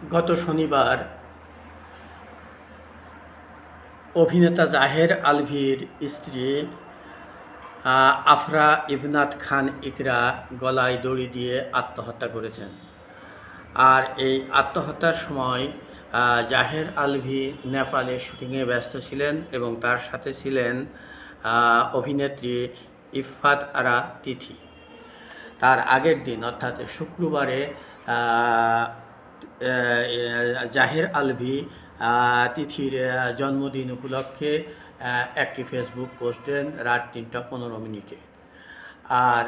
গত শনিবার অভিনেতা জাহের আলভীর স্ত্রী আফরা ইবনাত খান ইকরা গলায় দড়ি দিয়ে আত্মহত্যা করেছেন। আর এই আত্মহত্যার সময় জাহের আলভী নেপালে শুটিংয়ে ব্যস্ত ছিলেন এবং তার সাথে ছিলেন অভিনেত্রী ইফফাত আরা তিথি। তার আগের দিন অর্থাৎ শুক্রবারে জাহের আলভী তিথির জন্মদিন উপলক্ষে একটি ফেসবুক পোস্ট দেন রাত ৩টা ১৫ মিনিটে। আর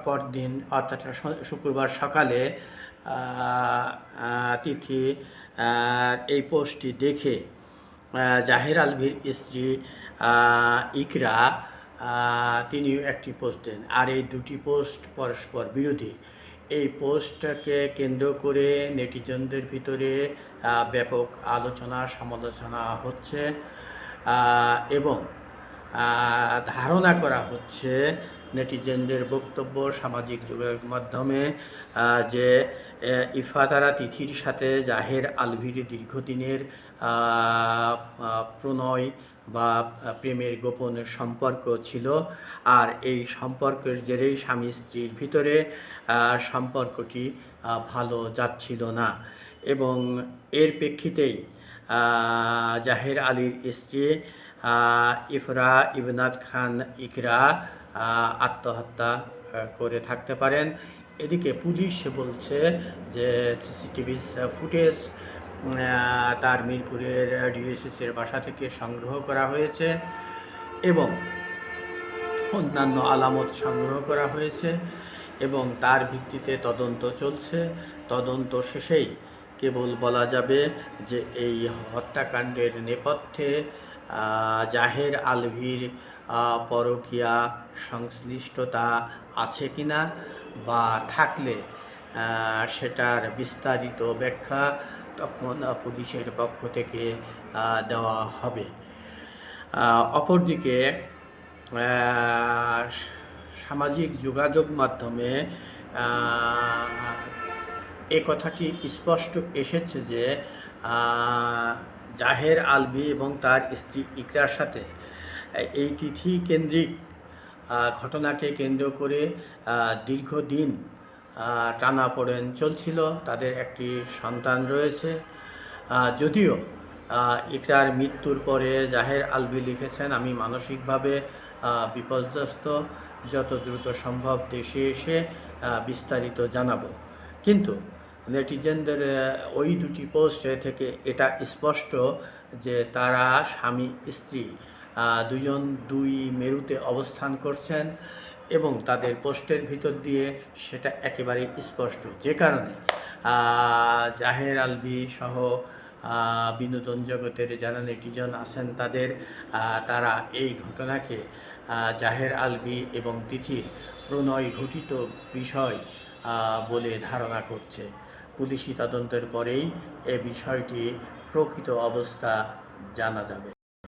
পরদিন অর্থাৎ শুক্রবার সকালে তিথি এই পোস্টটি দেখে জাহের আলভীর স্ত্রী ইকরা তিনিও একটি পোস্ট দেন। আর এই দুটি পোস্ট পরস্পর বিরোধী। এই পোস্টটাকে কেন্দ্র করে নেটিজনদের ভিতরে ব্যাপক আলোচনা সমালোচনা হচ্ছে এবং ধারণা করা হচ্ছে নেটিজনদের বক্তব্য সামাজিক যোগাযোগ মাধ্যমে যে ইফফাত আরা তিথির সাথে জাহের আলভীর দীর্ঘদিনের প্রণয় বা প্রেমের গোপন সম্পর্ক ছিল। আর এই সম্পর্কের জেরেই স্বামী স্ত্রীর ভিতরে সম্পর্কটি ভালো যাচ্ছিল না এবং এর প্রেক্ষিতেই জাহের আলীর স্ত্রী ইফরা ইবনাত খান ইকরা আত্মহত্যা করে থাকতে পারেন। এদিকে পুলিশ বলছে যে সিসিটিভি ফুটেজ তার মিরপুরের ডিএসএসের বাসা থেকে সংগ্রহ করা হয়েছে এবং অন্যান্য আলামত সংগ্রহ করা হয়েছে এবং তার ভিত্তিতে তদন্ত চলছে। তদন্ত শেষেই কেবল বলা যাবে যে এই হত্যাকাণ্ডের নেপথ্যে জাহের আলভীর পরকীয়া সংশ্লিষ্টতা আছে কিনা বা থাকলে সেটার বিস্তারিত ব্যাখ্যা তখন পুলিশের পক্ষ থেকে দেওয়া হবে। অপরদিকে সামাজিক যোগাযোগ মাধ্যমে এ কথাটি স্পষ্ট এসেছে যে জাহের আলভী এবং তার স্ত্রী ইকরার সাথে এই তিথি কেন্দ্রিক ঘটনাকে কেন্দ্র করে দীর্ঘদিন টানাপোড়েন চলছিল। তাদের একটি সন্তান রয়েছে। যদিও ইকরার মৃত্যুর পরে জাহের আলভী লিখেছেন, আমি মানসিকভাবে বিপর্যস্ত, যত দ্রুত সম্ভব দেশে এসে বিস্তারিত জানাবো। কিন্তু নেটিজেনদের ওই দুটি পোস্ট থেকে এটা স্পষ্ট যে তারা স্বামী স্ত্রী দুজন দুই মেরুতে অবস্থান করছেন এবং তাদের পোস্টের ভিতর দিয়ে সেটা একেবারে স্পষ্ট। যে কারণে জাহের আলভী সহ বিনোদন জগতের যারা নেটিজন আছেন তারা এই ঘটনাকে জাহের আলভী এবং তিথির প্রণয় ঘটিত বিষয় বলে ধারণা করছে। পুলিশি তদন্তের পরেই এ বিষয়টি প্রকৃত অবস্থা জানা যাবে।